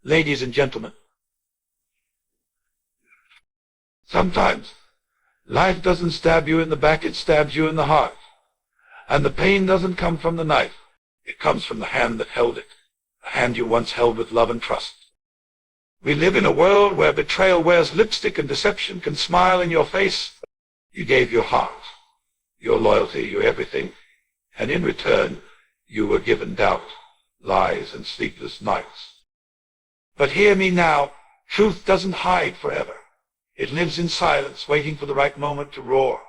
Ladies and gentlemen, sometimes life doesn't stab you in the back, it stabs you in the heart. And the pain doesn't come from the knife. It comes from the hand that held it, the hand you once held with love and trust. We live in a world where betrayal wears lipstick and deception can smile in your face. You gave your heart, your loyalty, your everything, and in return you were given doubt, lies, and sleepless nights. But hear me now, truth doesn't hide forever. It lives in silence, waiting for the right moment to roar.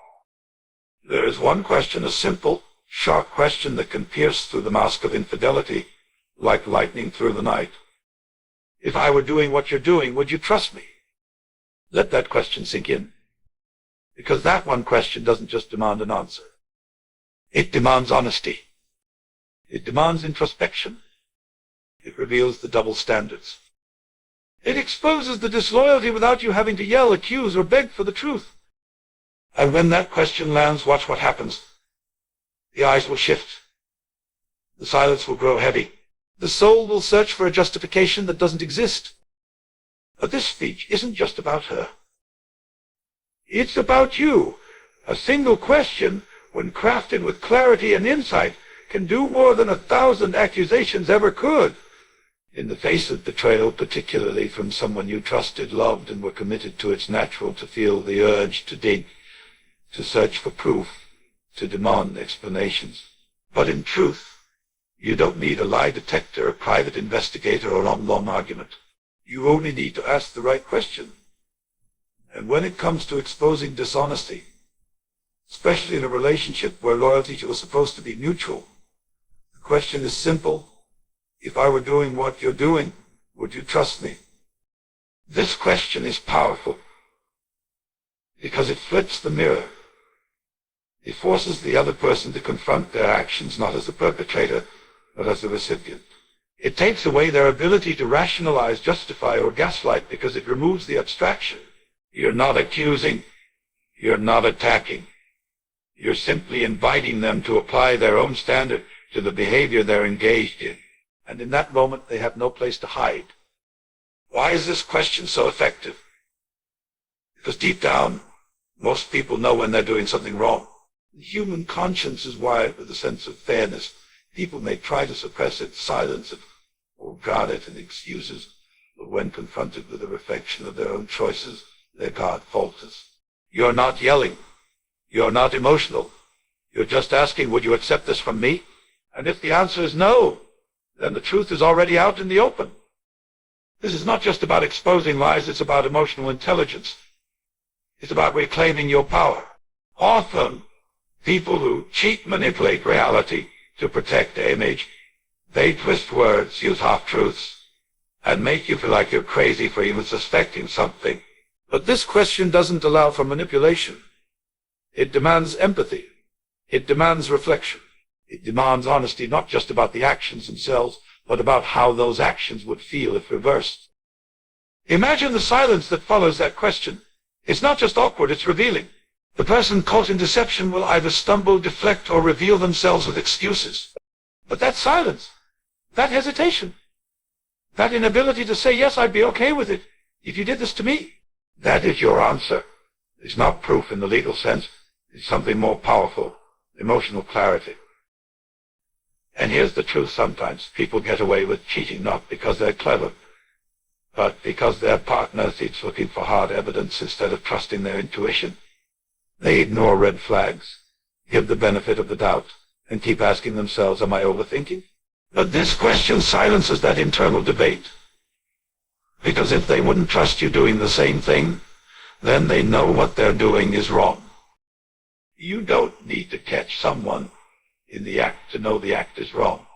There is one question, a simple, sharp question that can pierce through the mask of infidelity like lightning through the night. If I were doing what you're doing, would you trust me? Let that question sink in. Because that one question doesn't just demand an answer. It demands honesty. It demands introspection. It reveals the double standards. It exposes the disloyalty without you having to yell, accuse, or beg for the truth. And when that question lands, watch what happens. The eyes will shift. The silence will grow heavy. The soul will search for a justification that doesn't exist. But this speech isn't just about her. It's about you. A single question, when crafted with clarity and insight, can do more than 1,000 accusations ever could. In the face of betrayal, particularly from someone you trusted, loved, and were committed to, it's natural to feel the urge to dig, to search for proof, to demand explanations. But in truth, you don't need a lie detector, a private investigator, or an long argument. You only need to ask the right question. And when it comes to exposing dishonesty, especially in a relationship where loyalty was supposed to be mutual, the question is simple. If I were doing what you're doing, would you trust me? This question is powerful because it flips the mirror. It forces the other person to confront their actions not as the perpetrator, but as the recipient. It takes away their ability to rationalize, justify, or gaslight because it removes the abstraction. You're not accusing. You're not attacking. You're simply inviting them to apply their own standard to the behavior they're engaged in. And in that moment, they have no place to hide. Why is this question so effective? Because deep down, most people know when they're doing something wrong. The human conscience is wired with a sense of fairness. People may try to suppress it, silence it, or guard it in excuses, but when confronted with a reflection of their own choices, their guard falters. You're not yelling. You're not emotional. You're just asking, would you accept this from me? And if the answer is no, then the truth is already out in the open. This is not just about exposing lies, it's about emotional intelligence. It's about reclaiming your power. Often, people who cheat manipulate reality to protect their image. They twist words, use half-truths, and make you feel like you're crazy for even suspecting something. But this question doesn't allow for manipulation. It demands empathy. It demands reflection. It demands honesty, not just about the actions themselves, but about how those actions would feel if reversed. Imagine the silence that follows that question. It's not just awkward, it's revealing. The person caught in deception will either stumble, deflect, or reveal themselves with excuses. But that silence, that hesitation, that inability to say, yes, I'd be okay with it if you did this to me, that is your answer. It's not proof in the legal sense. It's something more powerful, emotional clarity. And here's the truth sometimes. People get away with cheating not because they're clever, but because their partner is looking for hard evidence instead of trusting their intuition. They ignore red flags, give the benefit of the doubt, and keep asking themselves, am I overthinking? But this question silences that internal debate. Because if they wouldn't trust you doing the same thing, then they know what they're doing is wrong. You don't need to catch someone in the act to know the act is wrong.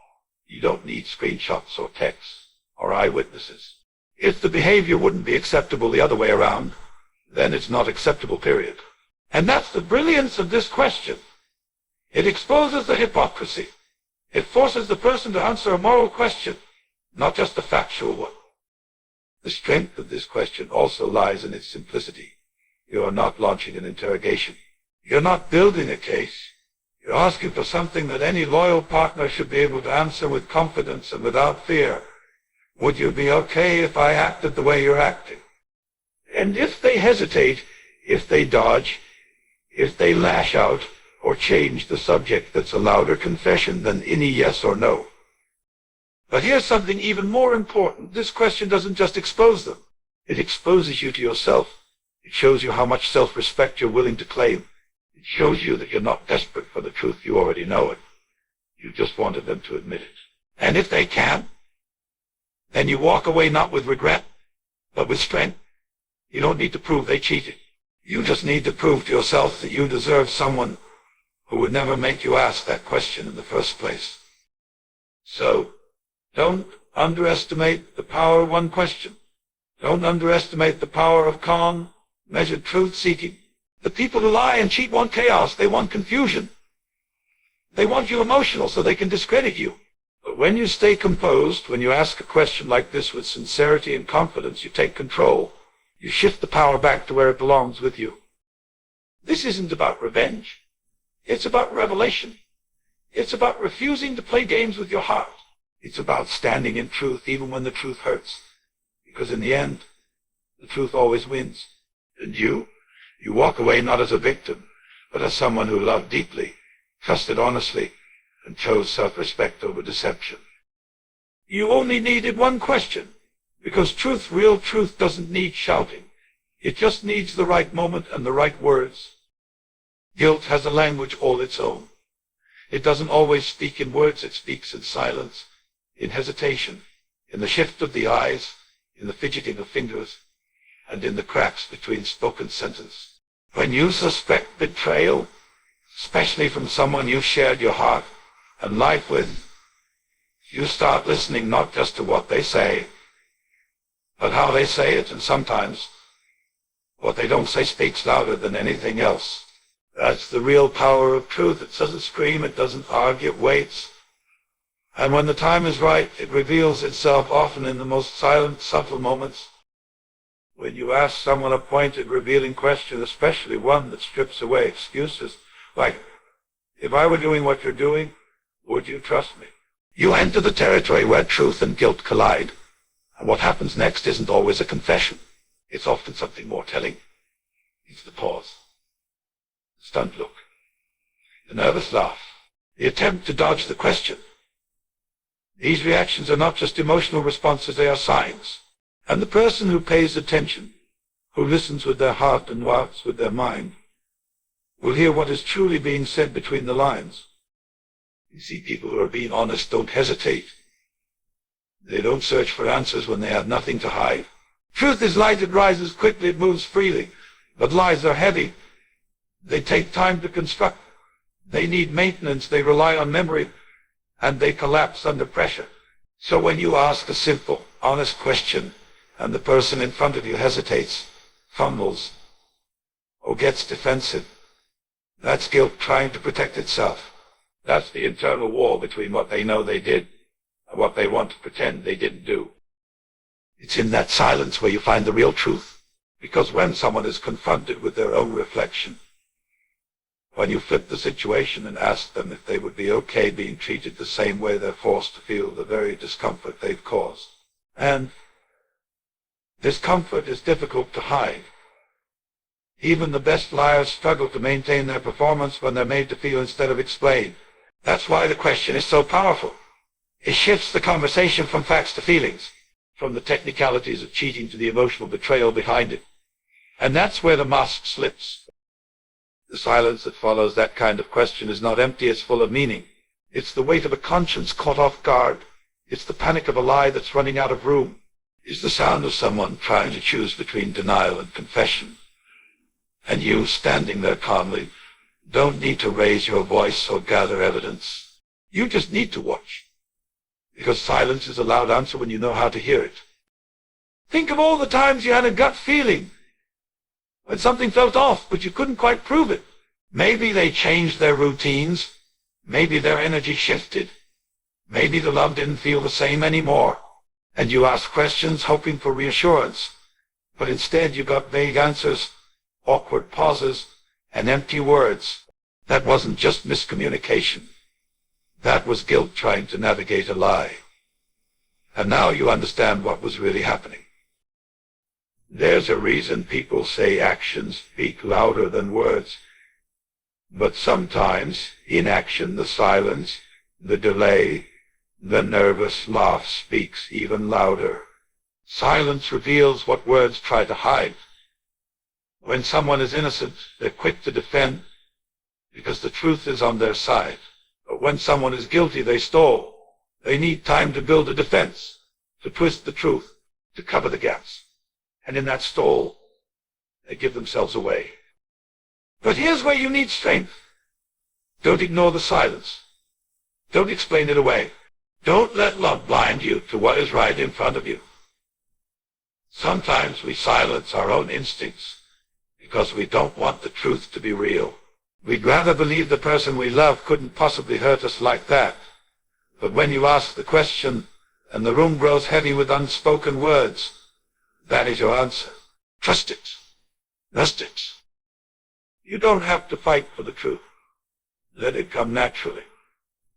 You don't need screenshots or texts or eyewitnesses. If the behavior wouldn't be acceptable the other way around, then it's not acceptable, period. And that's the brilliance of this question. It exposes the hypocrisy. It forces the person to answer a moral question, not just a factual one. The strength of this question also lies in its simplicity. You are not launching an interrogation. You're not building a case. You're asking for something that any loyal partner should be able to answer with confidence and without fear. Would you be okay if I acted the way you're acting? And if they hesitate, if they dodge, if they lash out or change the subject, that's a louder confession than any yes or no. But here's something even more important. This question doesn't just expose them. It exposes you to yourself. It shows you how much self-respect you're willing to claim. It shows you that you're not desperate for the truth. You already know it. You just wanted them to admit it. And if they can't, then you walk away not with regret, but with strength. You don't need to prove they cheated. You just need to prove to yourself that you deserve someone who would never make you ask that question in the first place. So, don't underestimate the power of one question. Don't underestimate the power of calm, measured truth-seeking. The people who lie and cheat want chaos. They want confusion. They want you emotional so they can discredit you. But when you stay composed, when you ask a question like this with sincerity and confidence, you take control. You shift the power back to where it belongs, with you. This isn't about revenge. It's about revelation. It's about refusing to play games with your heart. It's about standing in truth even when the truth hurts. Because in the end, the truth always wins. And you walk away not as a victim, but as someone who loved deeply, trusted honestly, and chose self-respect over deception. You only needed one question, because truth, real truth, doesn't need shouting. It just needs the right moment and the right words. Guilt has a language all its own. It doesn't always speak in words. It speaks in silence, in hesitation, in the shift of the eyes, in the fidgeting of fingers, and in the cracks between spoken sentences. When you suspect betrayal, especially from someone you shared your heart and life with, you start listening not just to what they say, but how they say it, and sometimes what they don't say speaks louder than anything else. That's the real power of truth. It doesn't scream, it doesn't argue, it waits. And when the time is right, it reveals itself, often in the most silent, subtle moments. When you ask someone a pointed, revealing question, especially one that strips away excuses, like, if I were doing what you're doing, would you trust me? You enter the territory where truth and guilt collide. And what happens next isn't always a confession. It's often something more telling. It's the pause, the stunned look, the nervous laugh, the attempt to dodge the question. These reactions are not just emotional responses, they are signs. And the person who pays attention, who listens with their heart and walks with their mind, will hear what is truly being said between the lines. You see, people who are being honest don't hesitate. They don't search for answers when they have nothing to hide. Truth is light, it rises quickly, it moves freely. But lies are heavy. They take time to construct. They need maintenance, they rely on memory, and they collapse under pressure. So when you ask a simple, honest question, and the person in front of you hesitates, fumbles, or gets defensive, that's guilt trying to protect itself. That's the internal war between what they know they did and what they want to pretend they didn't do. It's in that silence where you find the real truth. Because when someone is confronted with their own reflection, when you flip the situation and ask them if they would be okay being treated the same way they're forced to feel the very discomfort they've caused. And discomfort is difficult to hide. Even the best liars struggle to maintain their performance when they're made to feel instead of explain. That's why the question is so powerful. It shifts the conversation from facts to feelings, from the technicalities of cheating to the emotional betrayal behind it. And that's where the mask slips. The silence that follows that kind of question is not empty, it's full of meaning. It's the weight of a conscience caught off guard. It's the panic of a lie that's running out of room. It's the sound of someone trying to choose between denial and confession. And you, standing there calmly, don't need to raise your voice or gather evidence. You just need to watch. Because silence is a loud answer when you know how to hear it. Think of all the times you had a gut feeling, when something felt off, but you couldn't quite prove it. Maybe they changed their routines. Maybe their energy shifted. Maybe the love didn't feel the same anymore. And you asked questions hoping for reassurance. But instead you got vague answers, awkward pauses, and empty words. That wasn't just miscommunication. That was guilt trying to navigate a lie. And now you understand what was really happening. There's a reason people say actions speak louder than words. But sometimes, inaction, the silence, the delay, the nervous laugh speaks even louder. Silence reveals what words try to hide. When someone is innocent, they're quick to defend because the truth is on their side. But when someone is guilty, they stall. They need time to build a defense, to twist the truth, to cover the gaps. And in that stall, they give themselves away. But here's where you need strength. Don't ignore the silence. Don't explain it away. Don't let love blind you to what is right in front of you. Sometimes we silence our own instincts because we don't want the truth to be real. We'd rather believe the person we love couldn't possibly hurt us like that. But when you ask the question and the room grows heavy with unspoken words, that is your answer. Trust it. Trust it. You don't have to fight for the truth. Let it come naturally.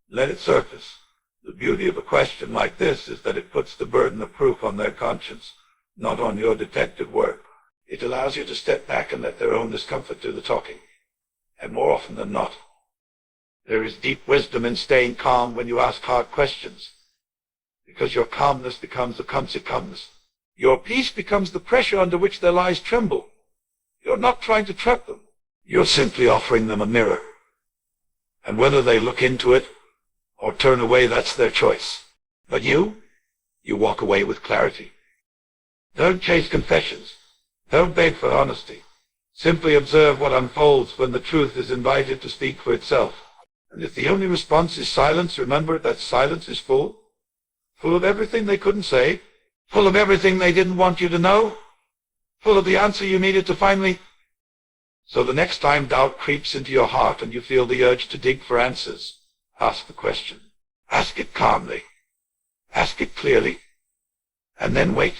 Let it surface. The beauty of a question like this is that it puts the burden of proof on their conscience, not on your detective work. It allows you to step back and let their own discomfort do the talking. And more often than not, there is deep wisdom in staying calm when you ask hard questions, because your calmness becomes the consequence. Your peace becomes the pressure under which their lies tremble. You're not trying to trap them. You're simply offering them a mirror. And whether they look into it or turn away, that's their choice. But you walk away with clarity. Don't chase confessions. Don't beg for honesty. Simply observe what unfolds when the truth is invited to speak for itself. And if the only response is silence, remember that silence is full of everything they couldn't say, full of everything they didn't want you to know, full of the answer you needed to finally. So the next time doubt creeps into your heart and you feel the urge to dig for answers, ask the question. Ask it calmly. Ask it clearly. And then wait.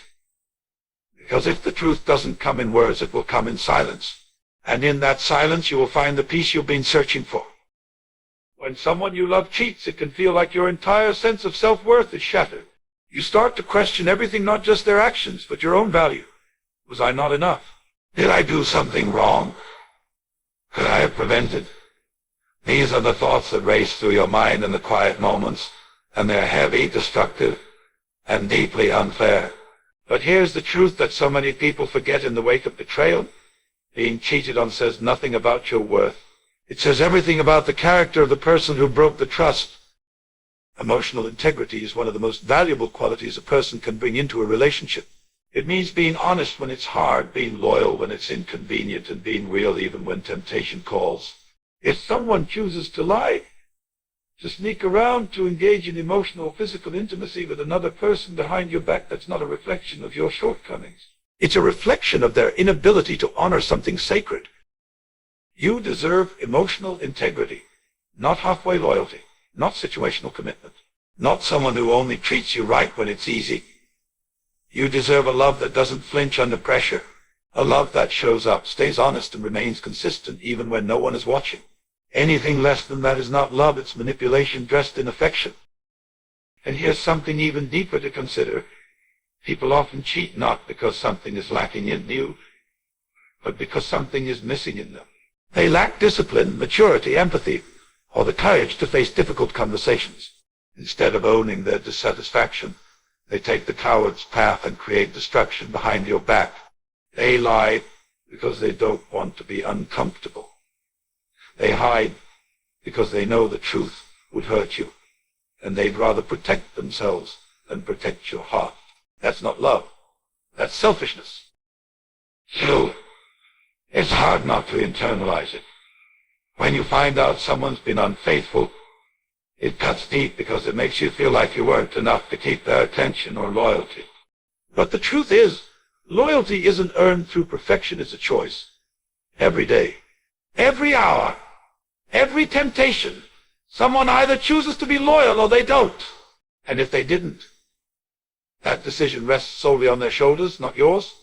Because if the truth doesn't come in words, it will come in silence. And in that silence, you will find the peace you've been searching for. When someone you love cheats, it can feel like your entire sense of self-worth is shattered. You start to question everything, not just their actions, but your own value. Was I not enough? Did I do something wrong? Could I have prevented? These are the thoughts that race through your mind in the quiet moments, and they're heavy, destructive, and deeply unfair. But here's the truth that so many people forget in the wake of betrayal. Being cheated on says nothing about your worth. It says everything about the character of the person who broke the trust. Emotional integrity is one of the most valuable qualities a person can bring into a relationship. It means being honest when it's hard, being loyal when it's inconvenient, and being real even when temptation calls. If someone chooses to lie, to sneak around, to engage in emotional or physical intimacy with another person behind your back, that's not a reflection of your shortcomings. It's a reflection of their inability to honor something sacred. You deserve emotional integrity, not halfway loyalty, not situational commitment, not someone who only treats you right when it's easy. You deserve a love that doesn't flinch under pressure, a love that shows up, stays honest, and remains consistent even when no one is watching. Anything less than that is not love, it's manipulation dressed in affection. And here's something even deeper to consider. People often cheat not because something is lacking in you, but because something is missing in them. They lack discipline, maturity, empathy, or the courage to face difficult conversations. Instead of owning their dissatisfaction, they take the coward's path and create destruction behind your back. They lie because they don't want to be uncomfortable. They hide because they know the truth would hurt you, and they'd rather protect themselves than protect your heart. That's not love. That's selfishness. So, it's hard not to internalize it. When you find out someone's been unfaithful, it cuts deep because it makes you feel like you weren't enough to keep their attention or loyalty. But the truth is, loyalty isn't earned through perfection, it's a choice. Every day, every hour, every temptation, someone either chooses to be loyal or they don't. And if they didn't, that decision rests solely on their shoulders, not yours.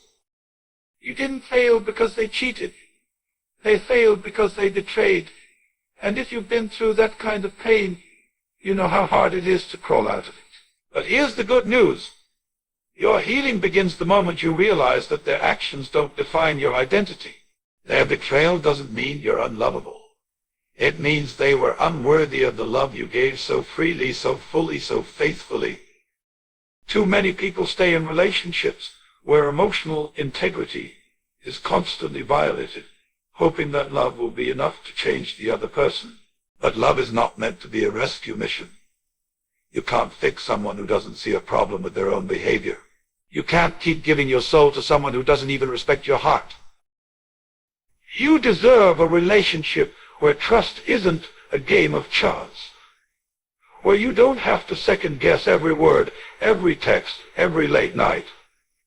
You didn't fail because they cheated. They failed because they betrayed. And if you've been through that kind of pain, you know how hard it is to crawl out of it. But here's the good news. Your healing begins the moment you realize that their actions don't define your identity. Their betrayal doesn't mean you're unlovable. It means they were unworthy of the love you gave so freely, so fully, so faithfully. Too many people stay in relationships where emotional integrity is constantly violated, hoping that love will be enough to change the other person. But love is not meant to be a rescue mission. You can't fix someone who doesn't see a problem with their own behavior. You can't keep giving your soul to someone who doesn't even respect your heart. You deserve a relationship where trust isn't a game of chance, where you don't have to second-guess every word, every text, every late night.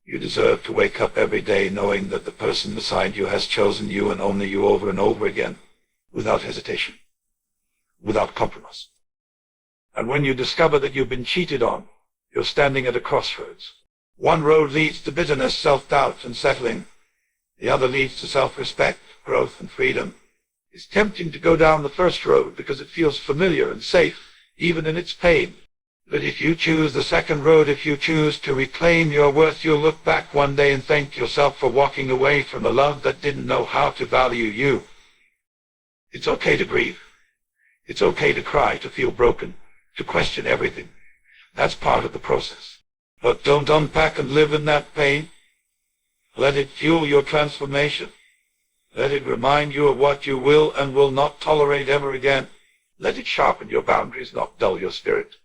You deserve to wake up every day knowing that the person beside you has chosen you and only you over and over again, without hesitation, without compromise. And when you discover that you've been cheated on, you're standing at a crossroads. One road leads to bitterness, self-doubt, and settling. The other leads to self-respect, growth, and freedom. It's tempting to go down the first road because it feels familiar and safe, even in its pain. But if you choose the second road, if you choose to reclaim your worth, you'll look back one day and thank yourself for walking away from a love that didn't know how to value you. It's okay to grieve. It's okay to cry, to feel broken, to question everything. That's part of the process. But don't unpack and live in that pain. Let it fuel your transformation. Let it remind you of what you will and will not tolerate ever again. Let it sharpen your boundaries, not dull your spirit.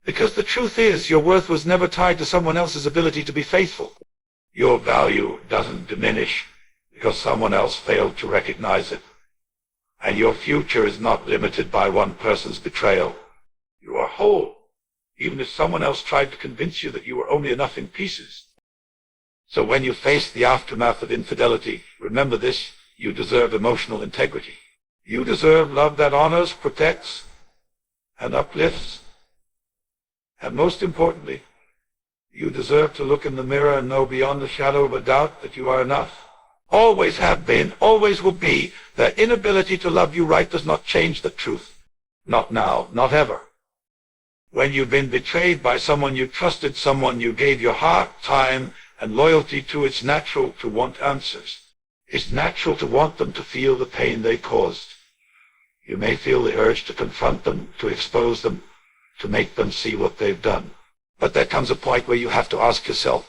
Because the truth is, your worth was never tied to someone else's ability to be faithful. Your value doesn't diminish because someone else failed to recognize it. And your future is not limited by one person's betrayal. You are whole, even if someone else tried to convince you that you were only enough in pieces. So when you face the aftermath of infidelity, remember this: you deserve emotional integrity. You deserve love that honors, protects, and uplifts. And most importantly, you deserve to look in the mirror and know beyond the shadow of a doubt that you are enough. Always have been, always will be. Their inability to love you right does not change the truth. Not now, not ever. When you've been betrayed by someone you trusted, someone you gave your heart, time, and loyalty to, it's natural to want answers. It's natural to want them to feel the pain they caused. You may feel the urge to confront them, to expose them, to make them see what they've done. But there comes a point where you have to ask yourself,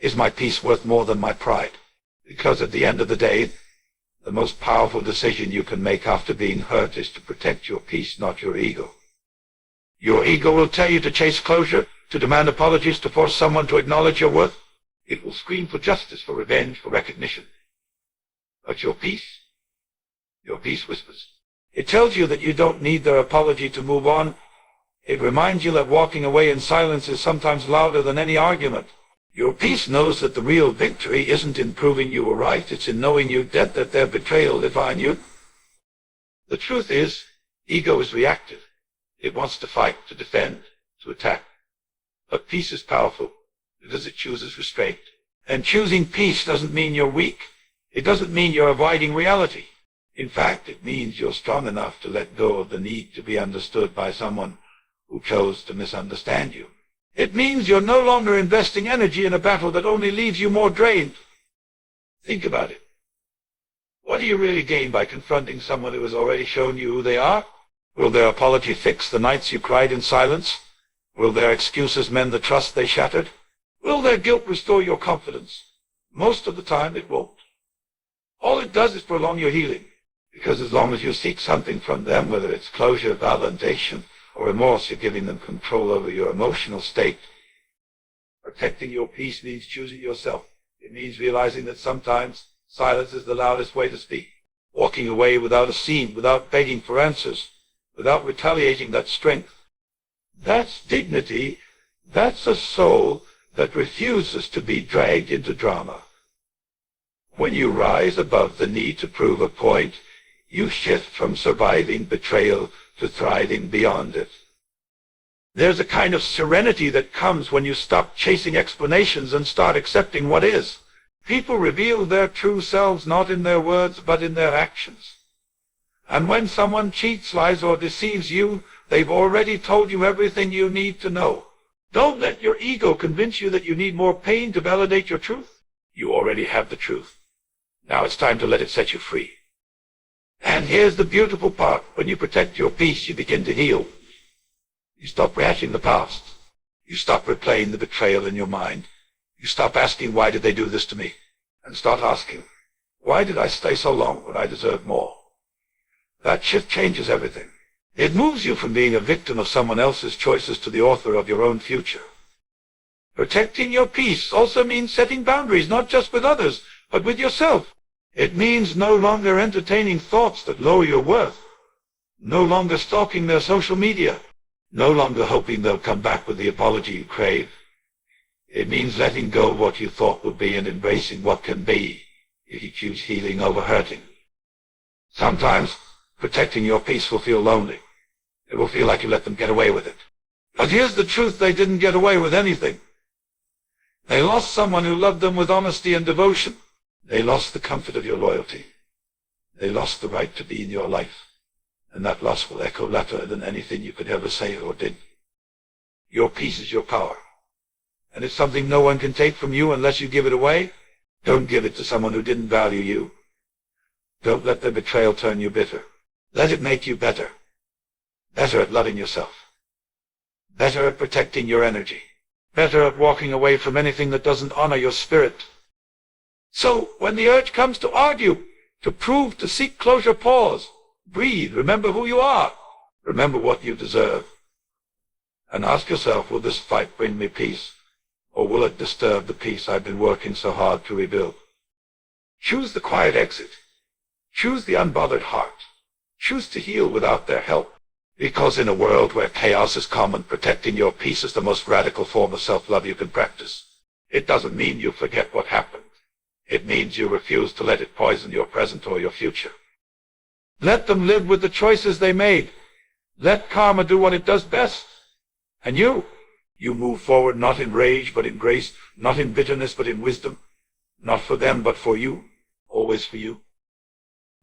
is my peace worth more than my pride? Because at the end of the day, the most powerful decision you can make after being hurt is to protect your peace, not your ego. Your ego will tell you to chase closure, to demand apologies, to force someone to acknowledge your worth. It will scream for justice, for revenge, for recognition. But your peace whispers. It tells you that you don't need their apology to move on. It reminds you that walking away in silence is sometimes louder than any argument. Your peace knows that the real victory isn't in proving you were right, it's in knowing you did, that their betrayal defined you. The truth is, ego is reactive. It wants to fight, to defend, to attack. But peace is powerful because it chooses restraint. And choosing peace doesn't mean you're weak. It doesn't mean you're avoiding reality. In fact, it means you're strong enough to let go of the need to be understood by someone who chose to misunderstand you. It means you're no longer investing energy in a battle that only leaves you more drained. Think about it. What do you really gain by confronting someone who has already shown you who they are? Will their apology fix the nights you cried in silence? Will their excuses mend the trust they shattered? Will their guilt restore your confidence? Most of the time it won't. All it does is prolong your healing. Because as long as you seek something from them, whether it's closure, validation, or remorse, you're giving them control over your emotional state. Protecting your peace means choosing yourself. It means realizing that sometimes silence is the loudest way to speak. Walking away without a scene, without begging for answers, without retaliating, that's strength. That's dignity. That's a soul that refuses to be dragged into drama. When you rise above the need to prove a point, you shift from surviving betrayal to thriving beyond it. There's a kind of serenity that comes when you stop chasing explanations and start accepting what is. People reveal their true selves not in their words but in their actions. And when someone cheats, lies, or deceives you, they've already told you everything you need to know. Don't let your ego convince you that you need more pain to validate your truth. You already have the truth. Now it's time to let it set you free. And here's the beautiful part. When you protect your peace, you begin to heal. You stop rehashing the past. You stop replaying the betrayal in your mind. You stop asking, why did they do this to me? And start asking, why did I stay so long when I deserved more? That shift changes everything. It moves you from being a victim of someone else's choices to the author of your own future. Protecting your peace also means setting boundaries, not just with others, but with yourself. It means no longer entertaining thoughts that lower your worth, no longer stalking their social media, no longer hoping they'll come back with the apology you crave. It means letting go of what you thought would be and embracing what can be if you choose healing over hurting. Sometimes protecting your peace will feel lonely. It will feel like you let them get away with it. But here's the truth, they didn't get away with anything. They lost someone who loved them with honesty and devotion. They lost the comfort of your loyalty. They lost the right to be in your life. And that loss will echo louder than anything you could ever say or did. Your peace is your power. And it's something no one can take from you unless you give it away. Don't give it to someone who didn't value you. Don't let their betrayal turn you bitter. Let it make you better. Better at loving yourself. Better at protecting your energy. Better at walking away from anything that doesn't honor your spirit. So, when the urge comes to argue, to prove, to seek closure, pause. Breathe. Remember who you are. Remember what you deserve. And ask yourself, will this fight bring me peace? Or will it disturb the peace I've been working so hard to rebuild? Choose the quiet exit. Choose the unbothered heart. Choose to heal without their help. Because in a world where chaos is common, protecting your peace is the most radical form of self-love you can practice. It doesn't mean you forget what happened. It means you refuse to let it poison your present or your future. Let them live with the choices they made. Let karma do what it does best. And you move forward not in rage but in grace, not in bitterness but in wisdom, not for them but for you, always for you.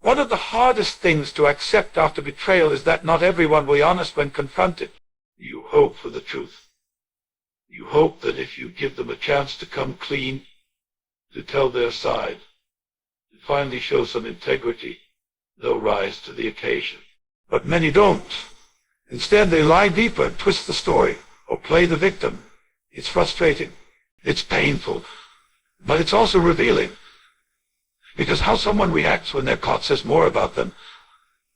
One of the hardest things to accept after betrayal is that not everyone will be honest when confronted. You hope for the truth. You hope that if you give them a chance to come clean, to tell their side, to finally show some integrity, they'll rise to the occasion. But many don't. Instead, they lie deeper and twist the story, or play the victim. It's frustrating. It's painful. But it's also revealing. Because how someone reacts when they're caught says more about them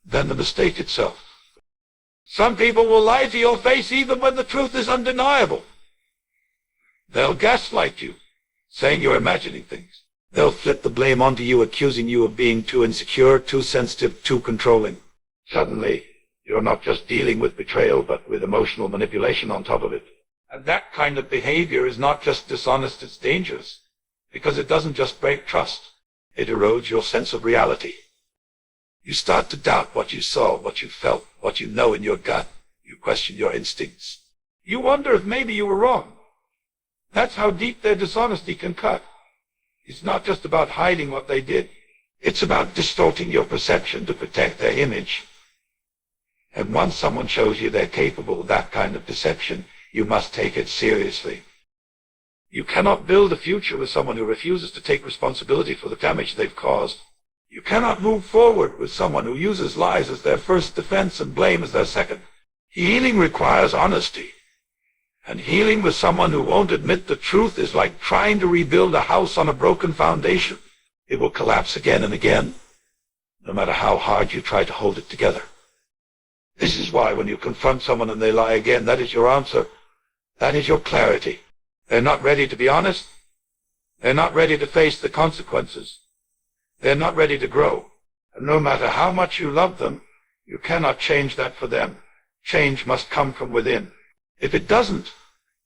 than the mistake itself. Some people will lie to your face even when the truth is undeniable. They'll gaslight you, saying you're imagining things. They'll flip the blame onto you, accusing you of being too insecure, too sensitive, too controlling. Suddenly, you're not just dealing with betrayal, but with emotional manipulation on top of it. And that kind of behavior is not just dishonest, it's dangerous. Because it doesn't just break trust. It erodes your sense of reality. You start to doubt what you saw, what you felt, what you know in your gut. You question your instincts. You wonder if maybe you were wrong. That's how deep their dishonesty can cut. It's not just about hiding what they did. It's about distorting your perception to protect their image. And once someone shows you they're capable of that kind of deception, you must take it seriously. You cannot build a future with someone who refuses to take responsibility for the damage they've caused. You cannot move forward with someone who uses lies as their first defense and blame as their second. Healing requires honesty. And healing with someone who won't admit the truth is like trying to rebuild a house on a broken foundation. It will collapse again and again, no matter how hard you try to hold it together. This is why when you confront someone and they lie again, that is your answer. That is your clarity. They're not ready to be honest. They're not ready to face the consequences. They're not ready to grow. And no matter how much you love them, you cannot change that for them. Change must come from within. If it doesn't,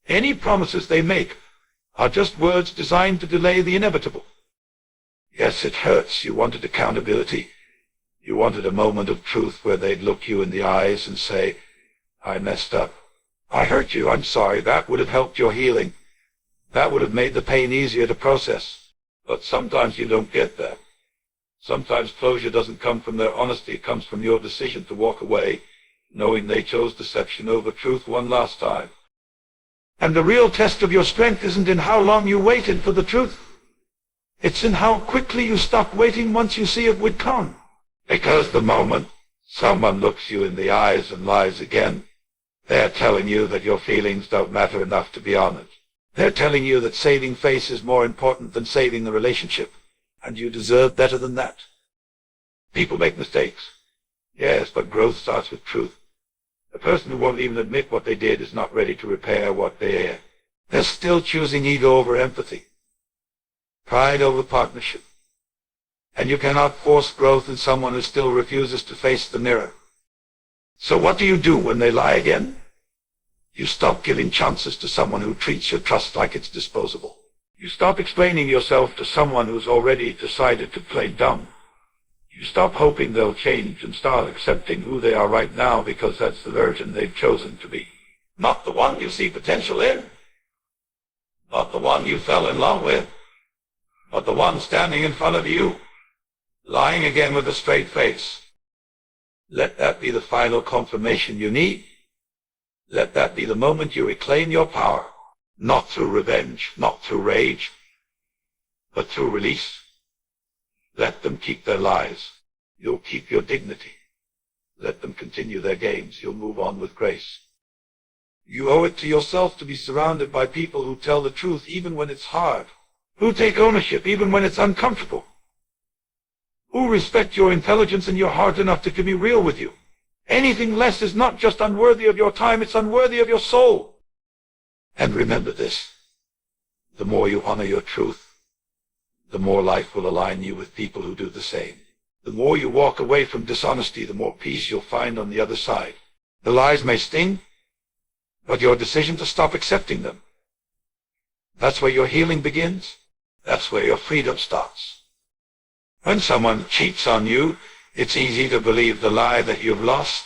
any promises they make are just words designed to delay the inevitable. Yes, it hurts. You wanted accountability. You wanted a moment of truth where they'd look you in the eyes and say, I messed up. I hurt you. I'm sorry. That would have helped your healing. That would have made the pain easier to process. But sometimes you don't get that. Sometimes closure doesn't come from their honesty. It comes from your decision to walk away, knowing they chose deception over truth one last time. And the real test of your strength isn't in how long you waited for the truth. It's in how quickly you stop waiting once you see it would come. Because the moment someone looks you in the eyes and lies again, they're telling you that your feelings don't matter enough to be honored. They're telling you that saving face is more important than saving the relationship, and you deserve better than that. People make mistakes. Yes, but growth starts with truth. A person who won't even admit what they did is not ready to repair what they're still choosing ego over empathy, pride over partnership. And you cannot force growth in someone who still refuses to face the mirror. So what do you do when they lie again? You stop giving chances to someone who treats your trust like it's disposable. You stop explaining yourself to someone who's already decided to play dumb. You stop hoping they'll change and start accepting who they are right now because that's the version they've chosen to be. Not the one you see potential in. Not the one you fell in love with. But the one standing in front of you, lying again with a straight face. Let that be the final confirmation you need. Let that be the moment you reclaim your power. Not through revenge, not through rage, but through release. Let them keep their lies. You'll keep your dignity. Let them continue their games. You'll move on with grace. You owe it to yourself to be surrounded by people who tell the truth even when it's hard, who take ownership even when it's uncomfortable, who respect your intelligence and your heart enough to be real with you. Anything less is not just unworthy of your time, it's unworthy of your soul. And remember this, the more you honor your truth, the more life will align you with people who do the same. The more you walk away from dishonesty, the more peace you'll find on the other side. The lies may sting, but your decision to stop accepting them, that's where your healing begins. That's where your freedom starts. When someone cheats on you, it's easy to believe the lie that you've lost,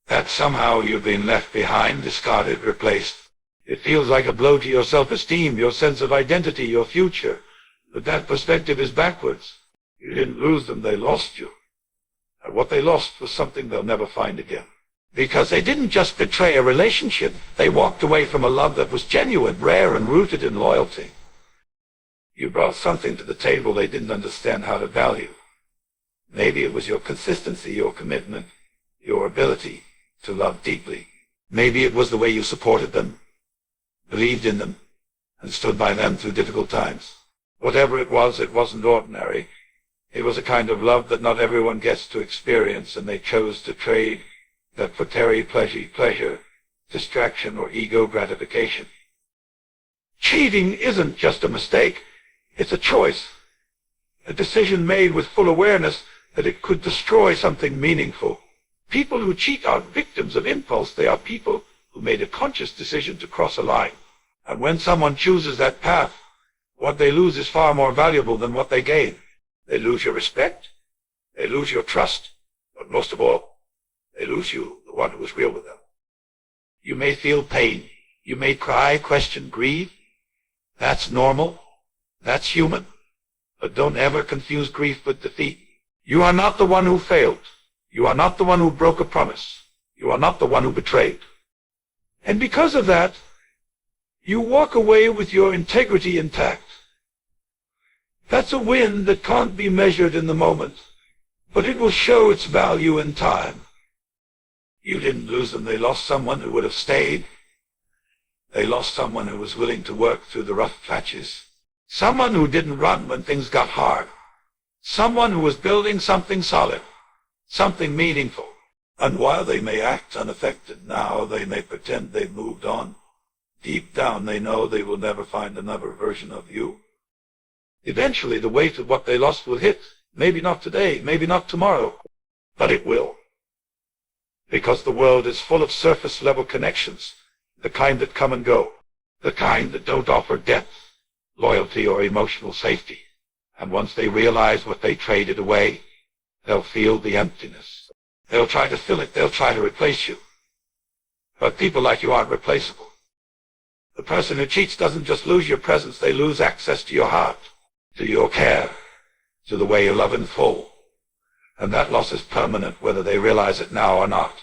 that somehow you've been left behind, discarded, replaced. It feels like a blow to your self-esteem, your sense of identity, your future. But that perspective is backwards. You didn't lose them, they lost you. And what they lost was something they'll never find again. Because they didn't just betray a relationship, they walked away from a love that was genuine, rare, and rooted in loyalty. You brought something to the table they didn't understand how to value. Maybe it was your consistency, your commitment, your ability to love deeply. Maybe it was the way you supported them, believed in them, and stood by them through difficult times. Whatever it wasn't ordinary. It was a kind of love that not everyone gets to experience, and they chose to trade that for temporary pleasure, distraction, or ego gratification. Cheating isn't just a mistake. It's a choice, a decision made with full awareness that it could destroy something meaningful. People who cheat aren't victims of impulse. They are people who made a conscious decision to cross a line. And when someone chooses that path, what they lose is far more valuable than what they gain. They lose your respect, they lose your trust, but most of all, they lose you, the one who is real with them. You may feel pain, you may cry, question, grieve. That's normal, that's human, but don't ever confuse grief with defeat. You are not the one who failed. You are not the one who broke a promise. You are not the one who betrayed. And because of that, you walk away with your integrity intact. That's a win that can't be measured in the moment, but it will show its value in time. You didn't lose them. They lost someone who would have stayed. They lost someone who was willing to work through the rough patches. Someone who didn't run when things got hard. Someone who was building something solid, something meaningful. And while they may act unaffected now, they may pretend they've moved on. Deep down they know they will never find another version of you. Eventually the weight of what they lost will hit. Maybe not today, maybe not tomorrow, but it will. Because the world is full of surface-level connections, the kind that come and go, the kind that don't offer depth, loyalty, or emotional safety. And once they realize what they traded away, they'll feel the emptiness. They'll try to fill it, they'll try to replace you. But people like you aren't replaceable. The person who cheats doesn't just lose your presence, they lose access to your heart, to your care, to the way you love in full. And that loss is permanent, whether they realize it now or not.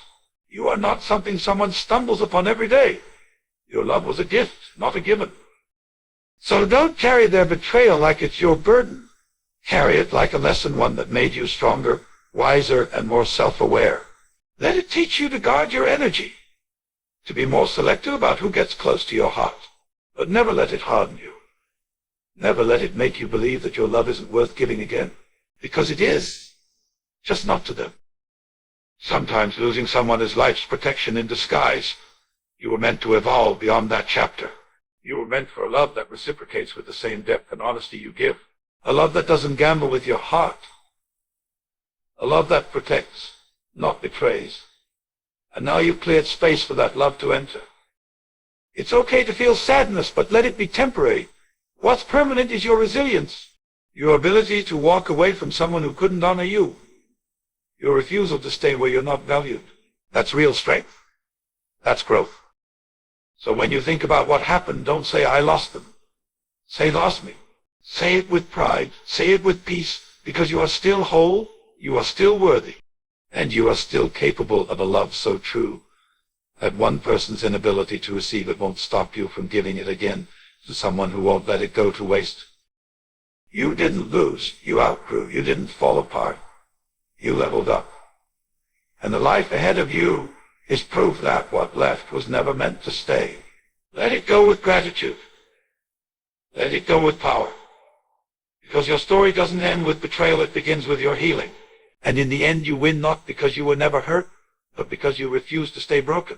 You are not something someone stumbles upon every day. Your love was a gift, not a given. So don't carry their betrayal like it's your burden. Carry it like a lesson, one that made you stronger, wiser, and more self-aware. Let it teach you to guard your energy, to be more selective about who gets close to your heart. But never let it harden you. Never let it make you believe that your love isn't worth giving again. Because it is. Just not to them. Sometimes losing someone is life's protection in disguise. You were meant to evolve beyond that chapter. You were meant for a love that reciprocates with the same depth and honesty you give. A love that doesn't gamble with your heart. A love that protects, not betrays. And now you've cleared space for that love to enter. It's okay to feel sadness, but let it be temporary. What's permanent is your resilience. Your ability to walk away from someone who couldn't honor you. Your refusal to stay where you're not valued. That's real strength. That's growth. So when you think about what happened, don't say, I lost them. Say, lost me. Say it with pride. Say it with peace, because you are still whole, you are still worthy, and you are still capable of a love so true that one person's inability to receive it won't stop you from giving it again to someone who won't let it go to waste. You didn't lose. You outgrew. You didn't fall apart. You leveled up. And the life ahead of you is proof that what left was never meant to stay. Let it go with gratitude. Let it go with power. Because your story doesn't end with betrayal, it begins with your healing. And in the end you win not because you were never hurt, but because you refused to stay broken.